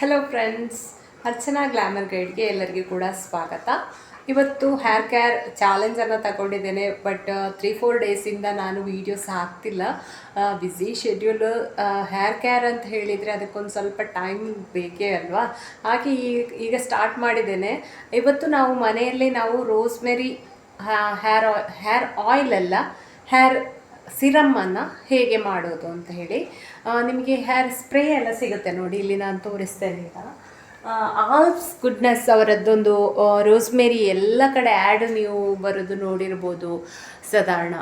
Hello friends, Archana glamour ಗೈಡ್ಗೆ ಎಲ್ಲರಿಗೂ ಕೂಡ ಸ್ವಾಗತ. ಇವತ್ತು ಹೇರ್ ಕೇರ್ ಚಾಲೆಂಜನ್ನು ತಗೊಂಡಿದ್ದೇನೆ. ಬಟ್ 3-4 ಡೇಸಿಂದ ನಾನು ವೀಡಿಯೋಸ್ ಹಾಕ್ತಿಲ್ಲ. Busy schedule. ಹೇರ್ ಕೇರ್ ಅಂತ ಹೇಳಿದರೆ ಅದಕ್ಕೊಂದು ಸ್ವಲ್ಪ ಟೈಮ್ ಬೇಕೇ ಅಲ್ವಾ. ಹಾಗೆ ಈಗ ಸ್ಟಾರ್ಟ್ ಮಾಡಿದ್ದೇನೆ. ಇವತ್ತು ನಾವು ಮನೆಯಲ್ಲೇ ರೋಸ್ಮೆರಿ ಹೇರ್ ಆಯಿಲ್ ಅಲ್ಲ, ಹೇರ್ ಸಿರಮ್ಮನ್ನು ಹೇಗೆ ಮಾಡೋದು ಅಂತ ಹೇಳಿ, ನಿಮಗೆ ಹೇರ್ ಸ್ಪ್ರೇ ಎಲ್ಲ ಸಿಗುತ್ತೆ ನೋಡಿ, ಇಲ್ಲಿ ನಾನು ತೋರಿಸ್ತೇನೆ ಈಗ. ಆಲ್ಪ್ಸ್ ಗುಡ್ನೆಸ್ ಅವರದ್ದೊಂದು ರೋಸ್ಮೆರಿ ಎಲ್ಲ ಕಡೆ ಆ್ಯಡ್ ನೀವು ಬರೋದು ನೋಡಿರ್ಬೋದು ಸಾಧಾರಣ.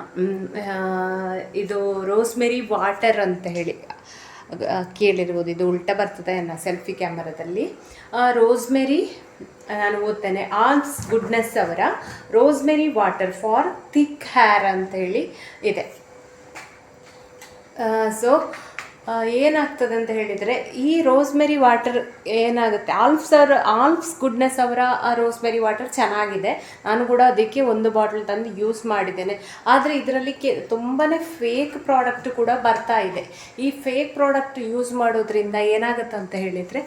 ಇದು ರೋಸ್ಮೆರಿ ವಾಟರ್ ಅಂತ ಹೇಳಿ ಕೇಳಿರ್ಬೋದು. ಇದು ಉಲ್ಟಾ ಬರ್ತದೆ ಸೆಲ್ಫಿ ಕ್ಯಾಮರಾದಲ್ಲಿ. ರೋಸ್ಮೆರಿ ನಾನು ಓದ್ತೇನೆ, ಆಲ್ಪ್ಸ್ ಗುಡ್ನೆಸ್ ಅವರ rosemary water for thick hair ಅಂತ ಹೇಳಿ ಇದೆ. ಸೊ ಏನಾಗ್ತದೆ ಅಂತ ಹೇಳಿದರೆ, ಈ ರೋಸ್ಮೆರಿ ವಾಟರ್ ಏನಾಗುತ್ತೆ, ಆಲ್ಪ್ಸ್ ಗುಡ್ನೆಸ್ ಅವರ ರೋಸ್ಮೆರಿ ವಾಟರ್ ಚೆನ್ನಾಗಿದೆ. ನಾನು ಕೂಡ ಅದಕ್ಕೆ ಒಂದು ಬಾಟಲ್ ತಂದು ಯೂಸ್ ಮಾಡಿದ್ದೇನೆ. ಆದರೆ ಇದರಲ್ಲಿ ತುಂಬಾ ಫೇಕ್ ಪ್ರಾಡಕ್ಟ್ ಕೂಡ ಬರ್ತಾ ಇದೆ. ಈ ಫೇಕ್ ಪ್ರಾಡಕ್ಟ್ ಯೂಸ್ ಮಾಡೋದ್ರಿಂದ ಏನಾಗುತ್ತೆ ಅಂತ ಹೇಳಿದರೆ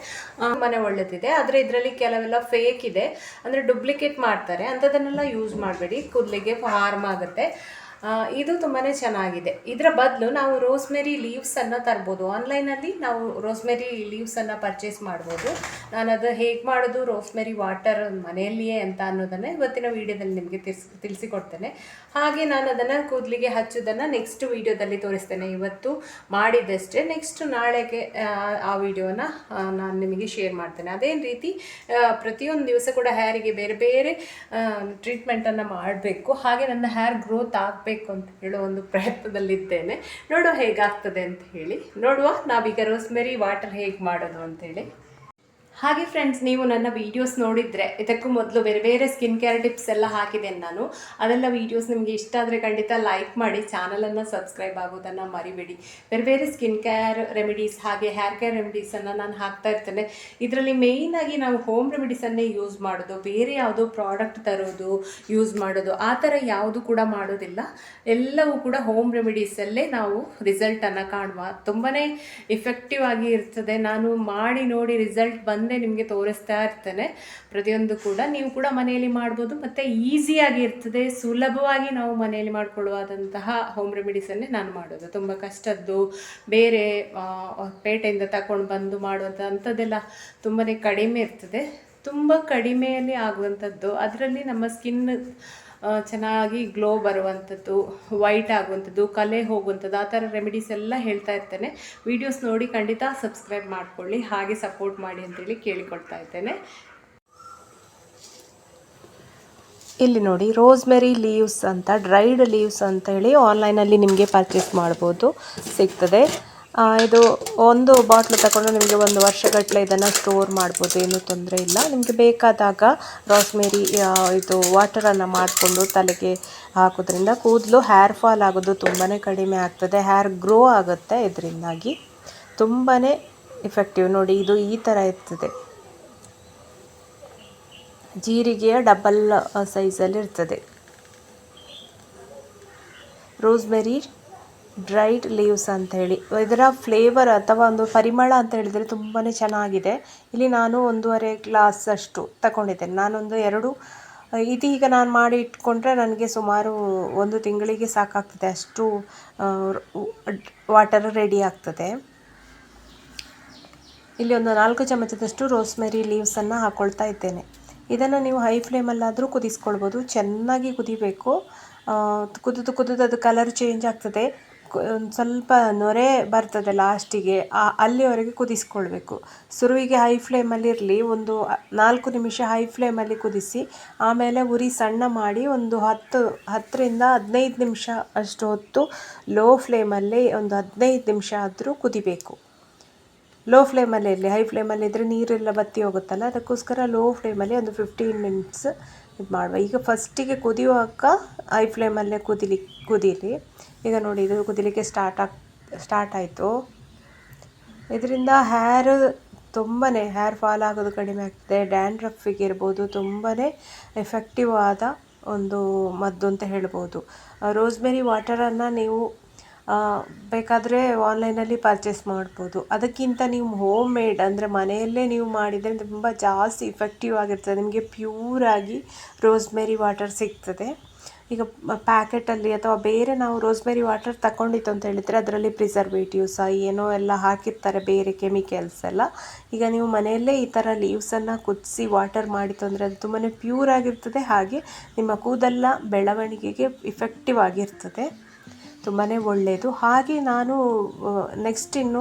ಮನೆ ಒಳ್ಳೆದಿದೆ, ಆದರೆ ಇದರಲ್ಲಿ ಕೆಲವೆಲ್ಲ ಫೇಕ್ ಇದೆ, ಅಂದರೆ ಡೂಪ್ಲಿಕೇಟ್ ಮಾಡ್ತಾರೆ. ಅಂಥದ್ದನ್ನೆಲ್ಲ ಯೂಸ್ ಮಾಡಬೇಡಿ, ಕೂದಲಿಗೆ ಹಾರ್ಮ್ ಆಗುತ್ತೆ. ಇದು ತುಂಬಾ ಚೆನ್ನಾಗಿದೆ. ಇದರ ಬದಲು ನಾವು ರೋಸ್ಮೆರಿ ಲೀವ್ಸನ್ನು ತರ್ಬೋದು. ಆನ್ಲೈನಲ್ಲಿ ನಾವು ರೋಸ್ಮೆರಿ ಲೀವ್ಸನ್ನು ಪರ್ಚೇಸ್ ಮಾಡ್ಬೋದು. ನಾನು ಅದು ಹೇಗೆ ಮಾಡೋದು, ರೋಸ್ಮೆರಿ ವಾಟರ್ ಮನೆಯಲ್ಲಿಯೇ ಅಂತ ಅನ್ನೋದನ್ನು ಇವತ್ತಿನ ವೀಡಿಯೋದಲ್ಲಿ ನಿಮಗೆ ತಿಳಿಸಿಕೊಡ್ತೇನೆ. ಹಾಗೆ ನಾನು ಅದನ್ನು ಕೂದಲಿಗೆ ಹಚ್ಚೋದನ್ನು ನೆಕ್ಸ್ಟ್ ವೀಡಿಯೋದಲ್ಲಿ ತೋರಿಸ್ತೇನೆ. ಇವತ್ತು ಮಾಡಿದ್ದಷ್ಟೇ, ನೆಕ್ಸ್ಟ್ ನಾಳೆಗೆ ಆ ವಿಡಿಯೋನ ನಾನು ನಿಮಗೆ ಶೇರ್ ಮಾಡ್ತೇನೆ. ಅದೇ ರೀತಿ ಪ್ರತಿಯೊಂದು ದಿವಸ ಕೂಡ ಹೇರಿಗೆ ಬೇರೆ ಬೇರೆ ಟ್ರೀಟ್ಮೆಂಟನ್ನು ಮಾಡಬೇಕು. ಹಾಗೆ ನನ್ನ ಹೇರ್ ಗ್ರೋತ್ ಆಗಬೇಕು ಅಂತ ಹೇಳೋ ಒಂದು ಪ್ರಯತ್ನದಲ್ಲಿದ್ದೇನೆ. ನೋಡುವ ಹೇಗಾಗ್ತದೆ ಅಂತ ಹೇಳಿ. ನೋಡುವ ನಾವೀಗ ರೋಸ್ಮೆರಿ ವಾಟರ್ ಹೇಗೆ ಮಾಡೋದು ಅಂತೇಳಿ. ಹಾಗೆ ಫ್ರೆಂಡ್ಸ್, ನೀವು ನನ್ನ ವೀಡಿಯೋಸ್ ನೋಡಿದರೆ ಇದಕ್ಕೂ ಮೊದಲು ಬೇರೆ ಬೇರೆ ಸ್ಕಿನ್ ಕೇರ್ ಟಿಪ್ಸ್ ಎಲ್ಲ ಹಾಕಿದ್ದೇನೆ ನಾನು. ಅದೆಲ್ಲ ವೀಡಿಯೋಸ್ ನಿಮಗೆ ಇಷ್ಟ ಆದರೆ ಖಂಡಿತ ಲೈಕ್ ಮಾಡಿ, ಚಾನಲನ್ನು ಸಬ್ಸ್ಕ್ರೈಬ್ ಆಗೋದನ್ನು ಮರಿಬೇಡಿ. ಬೇರೆ ಬೇರೆ ಸ್ಕಿನ್ ಕೇರ್ ರೆಮಿಡೀಸ್ ಹಾಗೆ ಹೇರ್ ಕೇರ್ ರೆಮಿಡೀಸನ್ನು ನಾನು ಹಾಕ್ತಾ ಇರ್ತೇನೆ. ಇದರಲ್ಲಿ ಮೇಯ್ನಾಗಿ ನಾವು ಹೋಮ್ ರೆಮಿಡೀಸನ್ನೇ ಯೂಸ್ ಮಾಡೋದು, ಬೇರೆ ಯಾವುದೋ ಪ್ರಾಡಕ್ಟ್ ತರೋದು ಯೂಸ್ ಮಾಡೋದು ಆ ಥರ ಯಾವುದು ಕೂಡ ಮಾಡೋದಿಲ್ಲ. ಎಲ್ಲವೂ ಕೂಡ ಹೋಮ್ ರೆಮಿಡೀಸಲ್ಲೇ ನಾವು ರಿಸಲ್ಟನ್ನು ಕಾಣುವ, ತುಂಬಾ ಇಫೆಕ್ಟಿವ್ ಆಗಿ ಇರ್ತದೆ. ನಾನು ಮಾಡಿ ನೋಡಿ ರಿಸಲ್ಟ್ ಬಂದರೆ ನಿಮಗೆ ತೋರಿಸ್ತಾ ಇರ್ತೇನೆ. ಪ್ರತಿಯೊಂದು ಕೂಡ ನೀವು ಕೂಡ ಮನೆಯಲ್ಲಿ ಮಾಡ್ಬೋದು, ಮತ್ತು ಈಸಿಯಾಗಿ ಇರ್ತದೆ. ಸುಲಭವಾಗಿ ನಾವು ಮನೆಯಲ್ಲಿ ಮಾಡಿಕೊಳ್ಳುವಾದಂತಹ ಹೋಮ್ ರೆಮಿಡೀಸನ್ನೇ ನಾನು ಮಾಡೋದು. ತುಂಬ ಕಷ್ಟದ್ದು ಬೇರೆ ಪೇಟೆಯಿಂದ ತಗೊಂಡು ಬಂದು ಮಾಡುವಂಥದ್ದೆಲ್ಲ ತುಂಬಾ ಕಡಿಮೆ ಇರ್ತದೆ. ತುಂಬ ಕಡಿಮೆಯಲ್ಲಿ ಆಗುವಂಥದ್ದು, ಅದರಲ್ಲಿ ನಮ್ಮ ಸ್ಕಿನ್ ಚೆನ್ನಾಗಿ ಗ್ಲೋ ಬರುವಂಥದ್ದು, ವೈಟ್ ಆಗುವಂಥದ್ದು, ಕಲೆ ಹೋಗುವಂಥದ್ದು, ಆ ಥರ ರೆಮಿಡೀಸ್ ಎಲ್ಲ ಹೇಳ್ತಾ ಇರ್ತೇನೆ. ವೀಡಿಯೋಸ್ ನೋಡಿ ಖಂಡಿತ ಸಬ್ಸ್ಕ್ರೈಬ್ ಮಾಡ್ಕೊಳ್ಳಿ, ಹಾಗೆ ಸಪೋರ್ಟ್ ಮಾಡಿ ಅಂತೇಳಿ ಕೇಳಿಕೊಳ್ತಾ ಇದ್ದೇನೆ. ಇಲ್ಲಿ ನೋಡಿ, ರೋಸ್ಮೆರಿ ಲೀವ್ಸ್ ಅಂತ, ಡ್ರೈಡ್ ಲೀವ್ಸ್ ಅಂತೇಳಿ ಆನ್ಲೈನಲ್ಲಿ ನಿಮಗೆ ಪರ್ಚೇಸ್ ಮಾಡ್ಬೋದು, ಸಿಗ್ತದೆ. ಇದು ಒಂದು ಬಾಟ್ಲು ತಗೊಂಡು ನಿಮಗೆ 1 ವರ್ಷಗಟ್ಟಲೆ ಇದನ್ನು ಸ್ಟೋರ್ ಮಾಡ್ಬೋದು, ಏನೂ ತೊಂದರೆ ಇಲ್ಲ. ನಿಮಗೆ ಬೇಕಾದಾಗ ರೋಸ್ಮೆರಿ ಇದು ವಾಟರನ್ನು ಮಾಡಿಕೊಂಡು ತಲೆಗೆ ಹಾಕೋದ್ರಿಂದ ಕೂದಲು ಹೇರ್ ಫಾಲ್ ಆಗೋದು ತುಂಬಾ ಕಡಿಮೆ ಆಗ್ತದೆ. ಹೇರ್ ಗ್ರೋ ಆಗುತ್ತೆ, ಇದರಿಂದಾಗಿ ತುಂಬಾ ಇಫೆಕ್ಟಿವ್. ನೋಡಿ, ಇದು ಈ ಥರ ಇರ್ತದೆ, ಜೀರಿಗೆಯ ಡಬಲ್ ಸೈಜಲ್ಲಿ ಇರ್ತದೆ. ರೋಸ್ಮೆರಿ ಡ್ರೈಡ್ ಲೀವ್ಸ್ ಅಂತ ಹೇಳಿ, ಇದರ ಫ್ಲೇವರ್ ಅಥವಾ ಒಂದು ಪರಿಮಳ ಅಂತ ಹೇಳಿದರೆ ತುಂಬಾ ಚೆನ್ನಾಗಿದೆ. ಇಲ್ಲಿ ನಾನು 1.5 ಗ್ಲಾಸ್ ಅಷ್ಟು ತಗೊಂಡಿದ್ದೇನೆ. ನಾನೊಂದು 2 ಇದೀಗ ನಾನು ಮಾಡಿ ಇಟ್ಕೊಂಡ್ರೆ ನನಗೆ ಸುಮಾರು 1 ತಿಂಗಳಿಗೆ ಸಾಕಾಗ್ತದೆ, ಅಷ್ಟು ವಾಟರ್ ರೆಡಿ ಆಗ್ತದೆ. ಇಲ್ಲಿ ಒಂದು 4 ಚಮಚದಷ್ಟು ರೋಸ್ಮೆರಿ ಲೀವ್ಸನ್ನು ಹಾಕ್ಕೊಳ್ತಾ ಇದ್ದೇನೆ. ಇದನ್ನು ನೀವು ಹೈ ಫ್ಲೇಮಲ್ಲಾದರೂ ಕುದಿಸ್ಕೊಳ್ಬೋದು. ಚೆನ್ನಾಗಿ ಕುದಿಬೇಕು. ಕುದಿದು ಅದು ಕಲರ್ ಚೇಂಜ್ ಆಗ್ತದೆ, ಒಂದು ಸ್ವಲ್ಪ ನೊರೆ ಬರ್ತದೆ ಲಾಸ್ಟಿಗೆ, ಅಲ್ಲಿವರೆಗೆ ಕುದಿಸ್ಕೊಳ್ಬೇಕು. ಶುರುವಿಗೆ ಹೈ ಫ್ಲೇಮಲ್ಲಿ ಇರಲಿ, ಒಂದು 4 ನಿಮಿಷ ಹೈ ಫ್ಲೇಮಲ್ಲಿ ಕುದಿಸಿ, ಆಮೇಲೆ ಉರಿ ಸಣ್ಣ ಮಾಡಿ ಒಂದು 10ರಿಂದ 15 ನಿಮಿಷ ಅಷ್ಟು ಹೊತ್ತು ಲೋ ಫ್ಲೇಮಲ್ಲಿ ಒಂದು 15 ನಿಮಿಷ ಆದರೂ ಕುದಿಬೇಕು. ಲೋ ಫ್ಲೇಮಲ್ಲಿ ಇರಲಿ, ಹೈ ಫ್ಲೇಮಲ್ಲಿ ಇದ್ದರೆ ನೀರೆಲ್ಲ ಬತ್ತಿ ಹೋಗುತ್ತಲ್ಲ, ಅದಕ್ಕೋಸ್ಕರ ಲೋ ಫ್ಲೇಮಲ್ಲಿ ಒಂದು 15 ಮಿನಿಟ್ಸ್ ಇದು ಮಾಡುವ. ಈಗ ಫಸ್ಟಿಗೆ ಕುದಿಯುವಾಗ ಹೈ ಫ್ಲೇಮಲ್ಲೇ ಕುದೀಲಿ. ಈಗ ನೋಡಿ, ಇದು ಕುದಿಲಿಕ್ಕೆ ಸ್ಟಾರ್ಟ್ ಆಯಿತು. ಇದರಿಂದ ಹೇರ್ ಫಾಲ್ ಆಗೋದು ಕಡಿಮೆ ಆಗ್ತದೆ. ಡ್ಯಾಂಡ್ರಫಿಗೆ ಇರ್ಬೋದು ತುಂಬಾ ಎಫೆಕ್ಟಿವ್ ಆದ ಒಂದು ಮದ್ದು ಅಂತ ಹೇಳ್ಬೋದು. ರೋಸ್ಮೆರಿ ವಾಟರನ್ನು ನೀವು ಬೇಕಾದರೆ ಆನ್ಲೈನಲ್ಲಿ ಪರ್ಚೇಸ್ ಮಾಡ್ಬೋದು. ಅದಕ್ಕಿಂತ ನೀವು ಹೋಮ್ ಮೇಡ್ ಅಂದರೆ ಮನೆಯಲ್ಲೇ ನೀವು ಮಾಡಿದರೆ ತುಂಬ ಜಾಸ್ತಿ ಇಫೆಕ್ಟಿವ್ ಆಗಿರ್ತದೆ. ನಿಮಗೆ ಪ್ಯೂರಾಗಿ ರೋಸ್ಮೆರಿ ವಾಟರ್ ಸಿಗ್ತದೆ. ಈಗ ಪ್ಯಾಕೆಟಲ್ಲಿ ಅಥವಾ ಬೇರೆ ನಾವು ರೋಸ್ಮೆರಿ ವಾಟರ್ ತಗೊಂಡಿತ್ತು ಅಂತ ಹೇಳಿದರೆ ಅದರಲ್ಲಿ ಪ್ರಿಸರ್ವೇಟಿವ್ಸ್ ಏನೋ ಎಲ್ಲ ಹಾಕಿರ್ತಾರೆ, ಬೇರೆ ಕೆಮಿಕಲ್ಸ್ ಎಲ್ಲ. ಈಗ ನೀವು ಮನೆಯಲ್ಲೇ ಈ ಥರ ಲೀವ್ಸನ್ನು ಕುದಿಸಿ ವಾಟರ್ ಮಾಡಿತು ಅಂದರೆ ಅದು ತುಂಬಾ ಪ್ಯೂರ್ ಆಗಿರ್ತದೆ, ಹಾಗೆ ನಿಮ್ಮ ಕೂದಲ ಬೆಳವಣಿಗೆಗೆ ಇಫೆಕ್ಟಿವ್ ಆಗಿರ್ತದೆ, ತುಂಬಾ ಒಳ್ಳೆಯದು. ಹಾಗೆ ನಾನು ನೆಕ್ಸ್ಟ್ ಇನ್ನು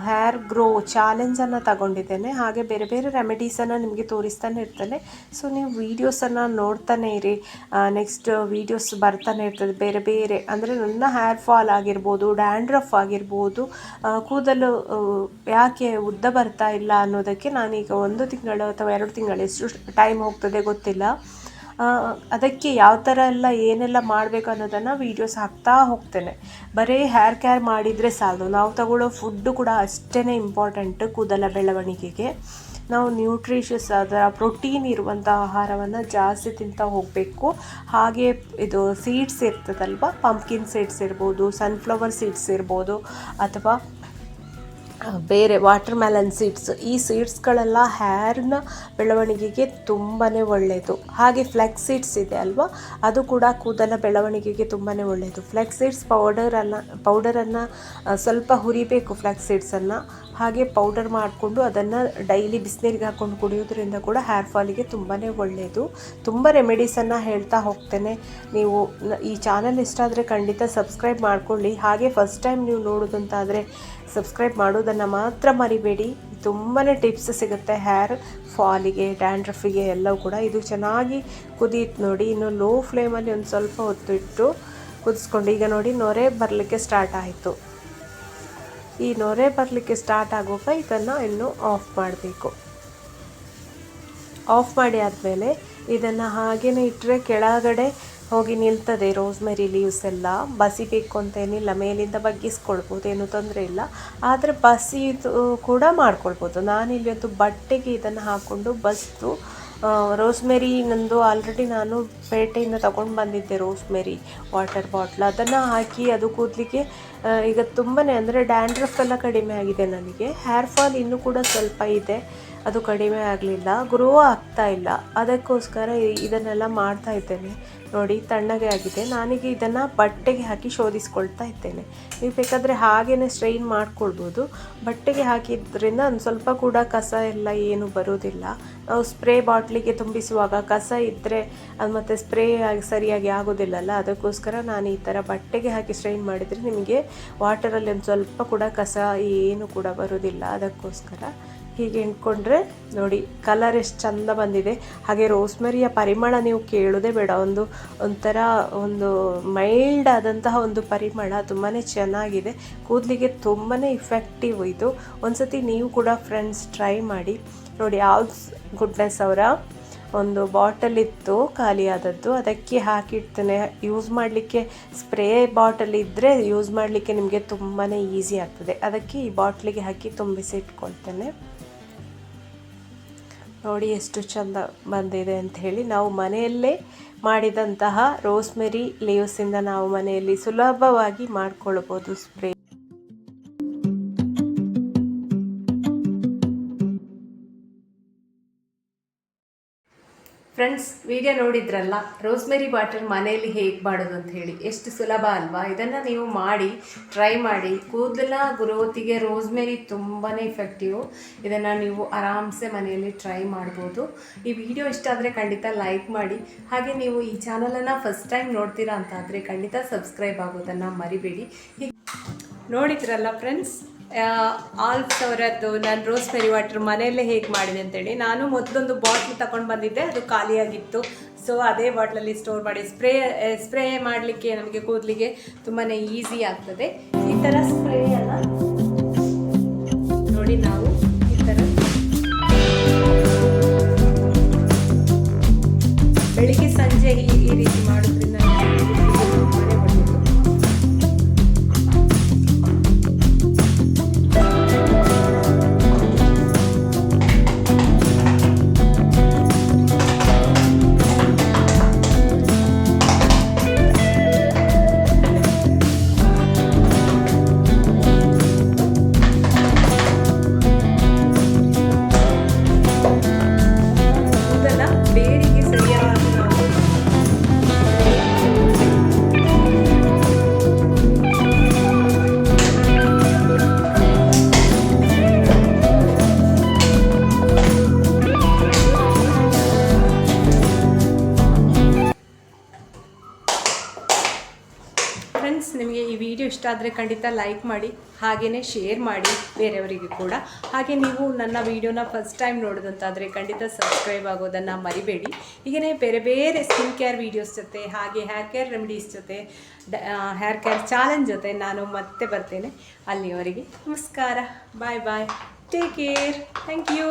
ಹೇರ್ ಗ್ರೋ ಚಾಲೆಂಜನ್ನು ತಗೊಂಡಿದ್ದೇನೆ. ಹಾಗೆ ಬೇರೆ ಬೇರೆ ರೆಮಿಡೀಸನ್ನು ನಿಮಗೆ ತೋರಿಸ್ತಾನೆ ಇರ್ತೇನೆ. ಸೊ ನೀವು ವೀಡಿಯೋಸನ್ನು ನೋಡ್ತಾನೆ ಇರಿ, ನೆಕ್ಸ್ಟ್ ವೀಡಿಯೋಸ್ ಬರ್ತಾನೆ ಇರ್ತದೆ ಬೇರೆ ಬೇರೆ. ಅಂದರೆ ನನ್ನ ಹೇರ್ ಫಾಲ್ ಆಗಿರ್ಬೋದು, ಡ್ಯಾಂಡ್ರಫ್ ಆಗಿರ್ಬೋದು, ಕೂದಲು ಯಾಕೆ ಉದ್ದ ಬರ್ತಾ ಇಲ್ಲ ಅನ್ನೋದಕ್ಕೆ ನಾನೀಗ 1 ತಿಂಗಳು ಅಥವಾ 2 ತಿಂಗಳು ಎಷ್ಟು ಟೈಮ್ ಹೋಗ್ತದೆ ಗೊತ್ತಿಲ್ಲ, ಅದಕ್ಕೆ ಯಾವ ಥರ ಎಲ್ಲ ಏನೆಲ್ಲ ಮಾಡಬೇಕು ಅನ್ನೋದನ್ನು ವೀಡಿಯೋಸ್ ಹಾಕ್ತಾ ಹೋಗ್ತೇನೆ. ಬರೀ ಹೇರ್ ಕೇರ್ ಮಾಡಿದರೆ ಸಾಲದು, ನಾವು ತಗೊಳ್ಳೋ ಫುಡ್ಡು ಕೂಡ ಅಷ್ಟೇ ಇಂಪಾರ್ಟೆಂಟ್ ಕೂದಲ ಬೆಳವಣಿಗೆಗೆ. ನಾವು ನ್ಯೂಟ್ರಿಷಿಯಸ್ ಅದರ ಪ್ರೋಟೀನ್ ಇರುವಂಥ ಆಹಾರವನ್ನು ಜಾಸ್ತಿ ತಿಂತಾ ಹೋಗಬೇಕು. ಹಾಗೆ ಇದು ಸೀಡ್ಸ್ ಇರ್ತದಲ್ವ, ಪಂಪ್ಕಿನ್ ಸೀಡ್ಸ್ ಇರ್ಬೋದು, ಸನ್ಫ್ಲವರ್ ಸೀಡ್ಸ್ ಇರ್ಬೋದು, ಅಥವಾ ಬೇರೆ ವಾಟರ್ ಮೆಲನ್ ಸೀಡ್ಸ್, ಈ ಸೀಡ್ಸ್ಗಳೆಲ್ಲ ಹೇರ್ನ ಬೆಳವಣಿಗೆಗೆ ತುಂಬಾ ಒಳ್ಳೆಯದು. ಹಾಗೆ ಫ್ಲೆಕ್ಸ್ ಸೀಡ್ಸ್ ಇದೆ ಅಲ್ವಾ, ಅದು ಕೂಡ ಕೂದಲ ಬೆಳವಣಿಗೆಗೆ ತುಂಬಾ ಒಳ್ಳೆಯದು. ಫ್ಲೆಕ್ಸ್ ಸೀಡ್ಸ್ ಪೌಡರನ್ನು ಸ್ವಲ್ಪ ಹುರಿಬೇಕು ಫ್ಲೆಕ್ಸ್ ಸೀಡ್ಸನ್ನು. ಹಾಗೆ ಪೌಡರ್ ಮಾಡಿಕೊಂಡು ಅದನ್ನು ಡೈಲಿ ಬಿಸಿನೀರಿಗೆ ಹಾಕ್ಕೊಂಡು ಕುಡಿಯೋದ್ರಿಂದ ಕೂಡ ಹೇರ್ ಫಾಲಿಗೆ ತುಂಬಾ ಒಳ್ಳೆಯದು. ತುಂಬ ರೆಮಿಡೀಸನ್ನು ಹೇಳ್ತಾ ಹೋಗ್ತೇನೆ. ನೀವು ಈ ಚಾನಲ್ ಇಷ್ಟ ಆದರೆ ಖಂಡಿತ ಸಬ್ಸ್ಕ್ರೈಬ್ ಮಾಡ್ಕೊಳ್ಳಿ. ಹಾಗೆ ಫಸ್ಟ್ ಟೈಮ್ ನೀವು ನೋಡೋದಂತಾದರೆ ಸಬ್ಸ್ಕ್ರೈಬ್ ಮಾಡೋದನ್ನು ಮಾತ್ರ ಮರಿಬೇಡಿ. ತುಂಬಾ ಟಿಪ್ಸ್ ಸಿಗುತ್ತೆ ಹೇರ್ ಫಾಲಿಗೆ, ಡ್ಯಾಂಡ್ರಫಿಗೆ ಎಲ್ಲವೂ ಕೂಡ. ಇದು ಚೆನ್ನಾಗಿ ಕುದೀತು ನೋಡಿ. ಇನ್ನು ಲೋ ಫ್ಲೇಮಲ್ಲಿ ಒಂದು ಸ್ವಲ್ಪ ಹೊತ್ತು ಇಟ್ಟು ಕುದಿಸ್ಕೊಂಡು, ಈಗ ನೋಡಿ ನೊರೆ ಬರಲಿಕ್ಕೆ ಸ್ಟಾರ್ಟ್ ಆಯಿತು. ಈ ನೊರೆ ಬರಲಿಕ್ಕೆ ಸ್ಟಾರ್ಟ್ ಆಗುವಾಗ ಇದನ್ನು ಇನ್ನು ಆಫ್ ಮಾಡಬೇಕು. ಆಫ್ ಮಾಡಿ ಆದಮೇಲೆ ಇದನ್ನು ಹಾಗೇ ಇಟ್ಟರೆ ಕೆಳಗಡೆ ಹೋಗಿ ನಿಲ್ತದೆ ರೋಸ್ಮೆರಿ ಲೀವ್ಸ್ ಎಲ್ಲ. ಬಸಿಬೇಕು ಅಂತೇನಿಲ್ಲ, ಮೇಲಿಂದ ಬಗ್ಗಿಸ್ಕೊಳ್ಬೋದು, ಏನೂ ತೊಂದರೆ ಇಲ್ಲ. ಆದರೆ ಬಸಿದು ಕೂಡ ಮಾಡ್ಕೊಳ್ಬೋದು. ನಾನಿಲ್ಲಿ ಒಂದು ಬಟ್ಟೆಗೆ ಇದನ್ನು ಹಾಕ್ಕೊಂಡು ಬಸ್ತು ರೋಸ್ಮೆರಿ, ನಂದು ಆಲ್ರೆಡಿ ನಾನು ಪೇಟೆಯಿಂದ ತೊಗೊಂಡು ಬಂದಿದ್ದೆ ರೋಸ್ಮೆರಿ ವಾಟರ್ ಬಾಟ್ಲ್, ಅದನ್ನು ಹಾಕಿ ಅದು ಕೂದಲಿಗೆ ಈಗ ತುಂಬಾ ಅಂದರೆ ಡ್ಯಾಂಡ್ರಫ್ ಎಲ್ಲ ಕಡಿಮೆ ಆಗಿದೆ ನನಗೆ. ಹೇರ್ ಫಾಲ್ ಇನ್ನೂ ಕೂಡ ಸ್ವಲ್ಪ ಇದೆ, ಅದು ಕಡಿಮೆ ಆಗಲಿಲ್ಲ, ಗ್ರೋ ಆಗ್ತಾ ಇಲ್ಲ. ಅದಕ್ಕೋಸ್ಕರ ಇದನ್ನೆಲ್ಲ ಮಾಡ್ತಾ ಇದ್ದೇನೆ. ನೋಡಿ ತಣ್ಣಗೆ ಆಗಿದೆ. ನಾನೀಗ ಇದನ್ನು ಬಟ್ಟೆಗೆ ಹಾಕಿ ಶೋಧಿಸ್ಕೊಳ್ತಾ ಇದ್ದೇನೆ. ನೀವು ಬೇಕಾದರೆ ಹಾಗೇ ಸ್ಟ್ರೈನ್ ಮಾಡ್ಕೊಳ್ಬೋದು. ಬಟ್ಟೆಗೆ ಹಾಕಿದ್ರಿಂದ ಒಂದು ಸ್ವಲ್ಪ ಕೂಡ ಕಸ ಎಲ್ಲ ಏನು ಬರೋದಿಲ್ಲ. ನಾವು ಸ್ಪ್ರೇ ಬಾಟ್ಲಿಗೆ ತುಂಬಿಸುವಾಗ ಕಸ ಇದ್ದರೆ ಅದು ಮತ್ತು ಸ್ಪ್ರೇ ಸರಿಯಾಗಿ ಆಗೋದಿಲ್ಲಲ್ಲ, ಅದಕ್ಕೋಸ್ಕರ ನಾನು ಈ ಥರ ಬಟ್ಟೆಗೆ ಹಾಕಿ ಸ್ಟ್ರೈನ್ ಮಾಡಿದರೆ ನಿಮಗೆ ವಾಟರಲ್ಲಿ ಒಂದು ಸ್ವಲ್ಪ ಕೂಡ ಕಸ ಏನು ಕೂಡ ಬರೋದಿಲ್ಲ. ಅದಕ್ಕೋಸ್ಕರ ಹೀಗೆ ಇಟ್ಕೊಂಡ್ರೆ ನೋಡಿ ಕಲರ್ ಎಷ್ಟು ಚಂದ ಬಂದಿದೆ. ಹಾಗೆ ರೋಸ್ಮೆರಿಯ ಪರಿಮಳ ನೀವು ಕೇಳೋದೇ ಬೇಡ, ಒಂಥರ ಒಂದು ಮೈಲ್ಡ್ ಆದಂತಹ ಒಂದು ಪರಿಮಳ, ತುಂಬಾ ಚೆನ್ನಾಗಿದೆ. ಕೂದಲಿಗೆ ತುಂಬಾ ಇಫೆಕ್ಟಿವ್ ಇದು. ಒಂದ್ಸತಿ ನೀವು ಕೂಡ ಫ್ರೆಂಡ್ಸ್ ಟ್ರೈ ಮಾಡಿ ನೋಡಿ. ಆಲ್ಸ್ ಗುಡ್ನೆಸ್ ಅವರ ಒಂದು ಬಾಟಲ್ ಇತ್ತು ಖಾಲಿಯಾದದ್ದು, ಅದಕ್ಕೆ ಹಾಕಿಡ್ತೇನೆ. ಯೂಸ್ ಮಾಡಲಿಕ್ಕೆ ಸ್ಪ್ರೇ ಬಾಟಲ್ ಇದ್ದರೆ ಯೂಸ್ ಮಾಡಲಿಕ್ಕೆ ನಿಮಗೆ ತುಂಬಾ ಈಸಿ ಆಗ್ತದೆ. ಅದಕ್ಕೆ ಈ ಬಾಟ್ಲಿಗೆ ಹಾಕಿ ತುಂಬಿಸಿ ಇಟ್ಕೊಳ್ತೇನೆ. ನೋಡಿ ಎಷ್ಟು ಚೆಂದ ಬಂದಿದೆ ಅಂತ ಹೇಳಿ. ನಾವು ಮನೆಯಲ್ಲೇ ಮಾಡಿದಂತಹ ರೋಸ್ಮೆರಿ ಲೀವ್ಸಿಂದ ನಾವು ಮನೆಯಲ್ಲಿ ಸುಲಭವಾಗಿ ಮಾಡ್ಕೊಳ್ಬೋದು ಸ್ಪ್ರೇ. ಫ್ರೆಂಡ್ಸ್, ವಿಡಿಯೋ ನೋಡಿದ್ರಲ್ಲ, ರೋಸ್ಮೆರಿ ವಾಟರ್ ಮನೆಯಲ್ಲಿ ಹೇಗೆ ಮಾಡೋದು ಅಂತ ಹೇಳಿ. ಎಷ್ಟು ಸುಲಭ ಅಲ್ವಾ? ಇದನ್ನು ನೀವು ಮಾಡಿ ಟ್ರೈ ಮಾಡಿ. ಕೂದಲ ಗ್ರೋತಿಗೆ ರೋಸ್ಮೆರಿ ತುಂಬಾ ಇಫೆಕ್ಟಿವ್. ಇದನ್ನು ನೀವು ಆರಾಮ್ಸೆ ಮನೆಯಲ್ಲಿ ಟ್ರೈ ಮಾಡ್ಬೋದು. ಈ ವಿಡಿಯೋ ಇಷ್ಟ ಆದರೆ ಖಂಡಿತ ಲೈಕ್ ಮಾಡಿ. ಹಾಗೆ ನೀವು ಈ ಚಾನಲನ್ನು ಫಸ್ಟ್ ಟೈಮ್ ನೋಡ್ತೀರಾ ಅಂತಾದರೆ ಖಂಡಿತ ಸಬ್ಸ್ಕ್ರೈಬ್ ಆಗೋದನ್ನು ಮರಿಬೇಡಿ. ನೋಡಿದ್ರಲ್ಲ ಫ್ರೆಂಡ್ಸ್, ಆಲ್ಫ್ಸ್ ಅವರದ್ದು ನಾನು ರೋಸ್ಮೆರಿ ವಾಟರ್ ಮನೆಯಲ್ಲೇ ಹೇಗೆ ಮಾಡಿದೆ ಅಂತೇಳಿ. ನಾನು ಮೊದಲೊಂದು ಬಾಟ್ಲ್ ತಗೊಂಡು ಬಂದಿದ್ದೆ, ಅದು ಖಾಲಿಯಾಗಿತ್ತು. ಸೊ ಅದೇ ಬಾಟ್ಲಲ್ಲಿ ಸ್ಟೋರ್ ಮಾಡಿ ಸ್ಪ್ರೇ ಮಾಡಲಿಕ್ಕೆ ನಮಗೆ ಕೂದಲಿಗೆ ತುಂಬಾ ಈಸಿ ಆಗ್ತದೆ. ಈ ಥರ ಸ್ಪ್ರೇಯನ್ನು ನೋಡಿ, ನಾವು ಈ ಥರ ಬೆಳಿಗ್ಗೆ ಸಂಜೆ ಈ ರೀತಿ ಮಾಡೋದ್ರಿಂದ ಫ್ರೆಂಡ್ಸ್, ನಿಮಗೆ ಈ ವಿಡಿಯೋ ಇಷ್ಟ ಆದರೆ ಖಂಡಿತ ಲೈಕ್ ಮಾಡಿ, ಹಾಗೆಯೇ ಶೇರ್ ಮಾಡಿ ಬೇರೆಯವರಿಗೆ ಕೂಡ. ಹಾಗೆ ನೀವು ನನ್ನ ವಿಡಿಯೋನ ಫಸ್ಟ್ ಟೈಮ್ ನೋಡೋದಂತಾದರೆ ಖಂಡಿತ ಸಬ್ಸ್ಕ್ರೈಬ್ ಆಗೋದನ್ನು ಮರಿಬೇಡಿ. ಹೀಗೆ ಬೇರೆ ಬೇರೆ ಸ್ಕಿನ್ ಕೇರ್ ವೀಡಿಯೋಸ್ ಜೊತೆ, ಹಾಗೆ ಹೇರ್ ಕೇರ್ ರೆಮಿಡೀಸ್ ಜೊತೆ, ಹೇರ್ ಕೇರ್ ಚಾಲೆಂಜ್ ಜೊತೆ ನಾನು ಮತ್ತೆ ಬರ್ತೇನೆ. ಅಲ್ಲಿಯವರೆಗೆ ನಮಸ್ಕಾರ, ಬಾಯ್ ಬಾಯ್, ಟೇಕ್ ಕೇರ್, ಥ್ಯಾಂಕ್ ಯು.